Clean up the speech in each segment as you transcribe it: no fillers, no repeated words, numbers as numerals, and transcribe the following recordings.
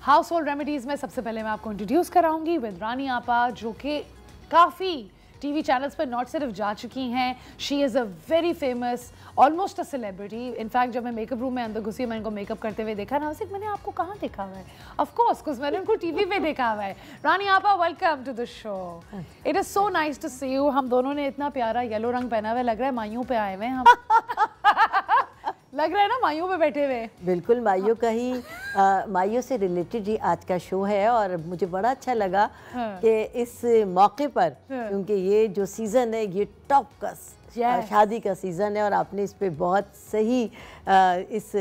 House hold remedies में सबसे पहले मैं आपको इंट्रोड्यूस कराऊंगी विद रानी आपा, जो कि काफ़ी टीवी चैनल्स पर नॉट सिर्फ जा चुकी हैं, she is a very famous, almost a celebrity. In fact जब मैं मेकअप रूम में अंदर घुसी, मैंने उनको मेकअप करते हुए देखा ना, उसे मैंने आपको कहाँ देखा हुआ है? ऑफ कोर्स कुछ मैंने उनको टीवी पे देखा हुआ है। रानी आपा, welcome to the show. It is so nice to see you. हम दोनों ने इतना प्यारा येलो रंग पहना हुआ है, लग रहा है मायूं पे आए हुए हैं हम। लग रहा है ना मायूं पे बैठे हुए। बिल्कुल मायूं का ही मायूं से रिलेटेड ही आज का शो है और मुझे बड़ा अच्छा लगा कि इस मौके पर, क्योंकि ये जो सीज़न है ये टॉप का शादी का सीज़न है और आपने इस पे बहुत सही इस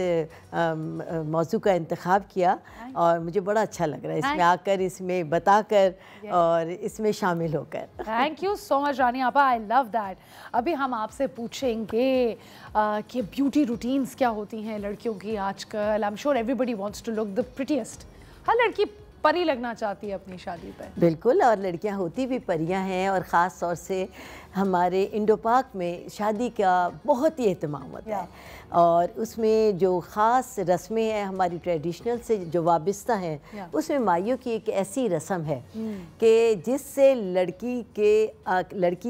मौजू का इंतखाब किया और मुझे बड़ा अच्छा लग रहा है इसमें आकर, इसमें बताकर और इसमें शामिल होकर। थैंक यू सो मच रानी आपा, आई लव दैट। अभी हम आपसे पूछेंगे कि ब्यूटी रूटीन्स क्या होती हैं लड़कियों की आजकल। I am sure everybody wants to look the prettiest. हर लड़की परी लगना चाहती है अपनी शादी पर। बिल्कुल, और लड़कियां होती भी परियां हैं और ख़ास तौर से हमारे इंडो पाक में शादी का बहुत ही एहतमाम होता है और उसमें जो ख़ास रस्में हैं हमारी ट्रेडिशनल से जो वाबस्ता हैं, उसमें माइयों की एक ऐसी रस्म है कि जिससे लड़की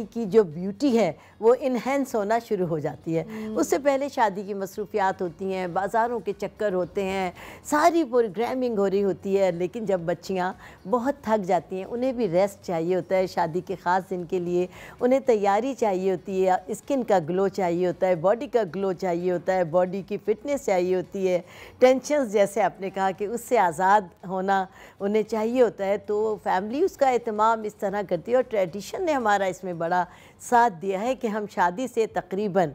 की जो ब्यूटी है वो इन्हेंस होना शुरू हो जाती है। उससे पहले शादी की मसरूफियात होती हैं, बाज़ारों के चक्कर होते हैं, सारी प्रोग्रामिंग हो रही होती है, लेकिन जब बच्चियाँ बहुत थक जाती हैं, उन्हें भी रेस्ट चाहिए होता है शादी के ख़ास दिन के लिए, उन्हें तैयारी चाहिए होती है, स्किन का ग्लो चाहिए होता है, बॉडी का ग्लो चाहिए होता है, बॉडी की फ़िटनेस चाहिए होती है, टेंशन्स जैसे आपने कहा कि उससे आज़ाद होना उन्हें चाहिए होता है। तो फैमिली उसका एहतमाम इस तरह करती है और ट्रेडिशन ने हमारा इसमें बड़ा साथ दिया है कि हम शादी से तकरीबन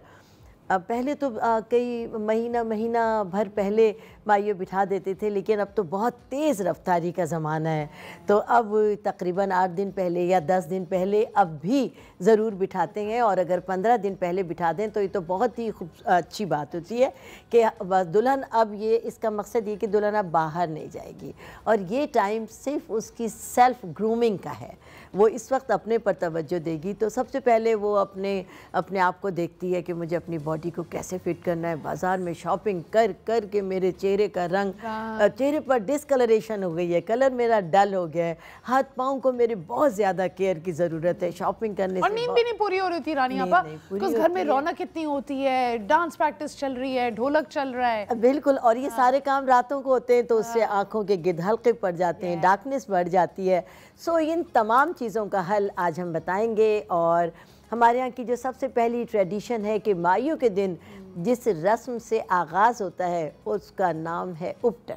पहले तो कई महीना भर पहले माइयों बिठा देते थे, लेकिन अब तो बहुत तेज़ रफ्तारी का ज़माना है, तो अब तकरीबन 8 दिन पहले या 10 दिन पहले अब भी ज़रूर बिठाते हैं और अगर 15 दिन पहले बिठा दें तो ये तो बहुत ही अच्छी बात होती है कि दुल्हन अब ये इसका मकसद ये कि दुल्हन अब बाहर नहीं जाएगी और ये टाइम सिर्फ उसकी सेल्फ़ ग्रूमिंग का है। वो इस वक्त अपने पर तवज्जो देगी, तो सबसे पहले वो अपने आप को देखती है कि मुझे अपनी बॉडी को कैसे फिट करना है। बाज़ार में शॉपिंग कर के मेरे चेहरे का रंग, चेहरे पर डिस्कलरेशन हो गई है, कलर मेरा डल हो गया है, हाथ पाँव को मेरे बहुत ज़्यादा केयर की ज़रूरत है शॉपिंग करने और नींद भी नहीं पूरी हो रही थी रानी आपा, कुछ घर में रौनक इतनी होती है, डांस प्रैक्टिस चल रही है, ढोलक चल रहा है। बिल्कुल, और ये सारे काम रातों को होते हैं तो उससे आँखों के गिद्ध हल्के पड़ जाते हैं, डार्कनेस बढ़ जाती है। सो इन तमाम चीज़ों का हल आज हम बताएंगे और हमारे यहाँ की जो सबसे पहली ट्रेडिशन है कि माइयों के दिन जिस रस्म से आगाज़ होता है उसका नाम है उपटन,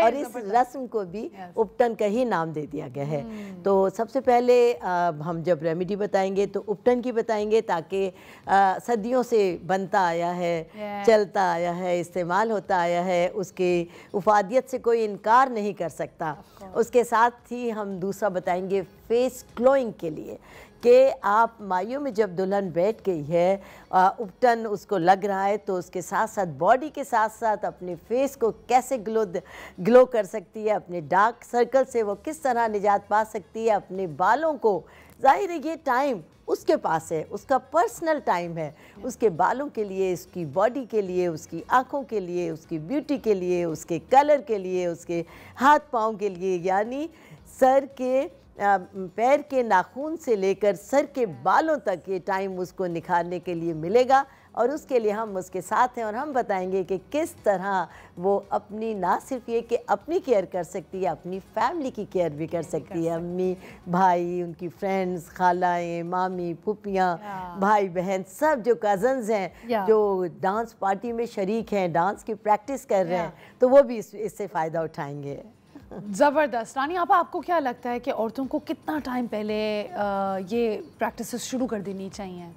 और इस रस्म को भी उपटन का ही नाम दे दिया गया है। तो सबसे पहले हम जब रेमेडी बताएंगे तो उपटन की बताएंगे, ताकि सदियों से बनता आया है, चलता आया है, इस्तेमाल होता आया है, उसके उफादियत से कोई इनकार नहीं कर सकता। उसके साथ ही हम दूसरा बताएंगे फेस ग्लोइंग के लिए कि आप माइयों में जब दुल्हन बैठ गई है, उपटन उसको लग रहा है, तो उसके साथ साथ बॉडी के साथ साथ अपने फेस को कैसे ग्लो कर सकती है, अपने डार्क सर्कल से वो किस तरह निजात पा सकती है, अपने बालों को, जाहिर है ये टाइम उसके पास है, उसका पर्सनल टाइम है, उसके बालों के लिए, उसकी बॉडी के लिए, उसकी आँखों के लिए, उसकी ब्यूटी के लिए, उसके कलर के लिए, उसके हाथ पाँव के लिए, यानी सर के पैर के नाखून से लेकर सर के बालों तक ये टाइम उसको निखारने के लिए मिलेगा और उसके लिए हम उसके साथ हैं और हम बताएंगे कि किस तरह वो अपनी, ना सिर्फ ये कि अपनी केयर कर सकती है, अपनी फैमिली की केयर भी कर सकती है। अम्मी, भाई, उनकी फ्रेंड्स, खालाएँ, मामी, फूफियाँ, भाई बहन, सब जो कज़न्स हैं जो डांस पार्टी में शरीक हैं, डांस की प्रैक्टिस कर रहे हैं, तो वो भी इससे फ़ायदा उठाएंगे। ज़बरदस्त। रानी आपा, आपको क्या लगता है कि औरतों को कितना टाइम पहले ये प्रैक्टिसेस शुरू कर देनी चाहिए?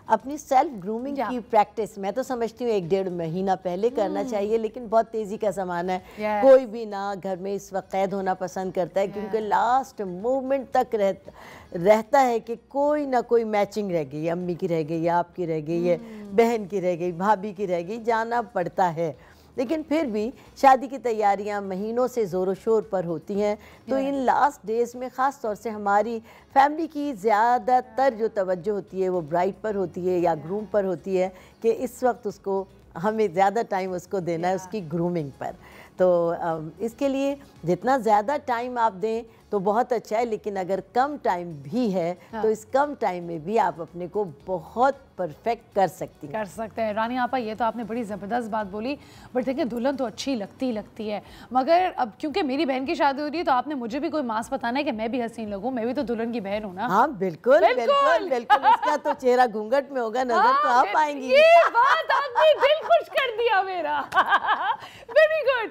अपनी सेल्फ ग्रूमिंग की प्रैक्टिस मैं तो समझती हूँ 1-1.5 महीना पहले करना चाहिए, लेकिन बहुत तेज़ी का ज़माना है, कोई भी ना घर में इस वक्त कैद होना पसंद करता है, क्योंकि लास्ट मूवमेंट तक रहता है कि कोई ना कोई मैचिंग रह गई, अम्मी की रह गई, आपकी रह गई है, बहन की रह गई, भाभी की रह गई, जाना पड़ता है। लेकिन फिर भी शादी की तैयारियां महीनों से ज़ोर शोर पर होती हैं, तो इन लास्ट डेज़ में ख़ास तौर से हमारी फैमिली की ज़्यादातर जो तवज्जो होती है वो ब्राइड पर होती है या ग्रूम पर होती है कि इस वक्त उसको हमें ज़्यादा टाइम उसको देना है उसकी ग्रूमिंग पर। तो इसके लिए जितना ज़्यादा टाइम आप दें तो बहुत अच्छा है, लेकिन अगर कम टाइम भी है तो इस कम टाइम में भी आप अपने को बहुत परफेक्ट कर सकती हैं। रानी आपा, ये तो आपने बड़ी ज़बरदस्त बात बोली, बट देखिए दुल्हन तो अच्छी लगती है, मगर अब क्योंकि मेरी बहन की शादी हो रही है तो आपने मुझे भी कोई मास्क बताना है कि मैं भी हसीन लगूं, मैं भी तो दुल्हन की बहन हूं ना। हाँ बिल्कुल बिल्कुल बिल्कुल, उसका तो चेहरा घूंघट में होगा, नजर तो आप आएंगी। ये बात आपने दिल खुश कर दिया मेरा। Very good.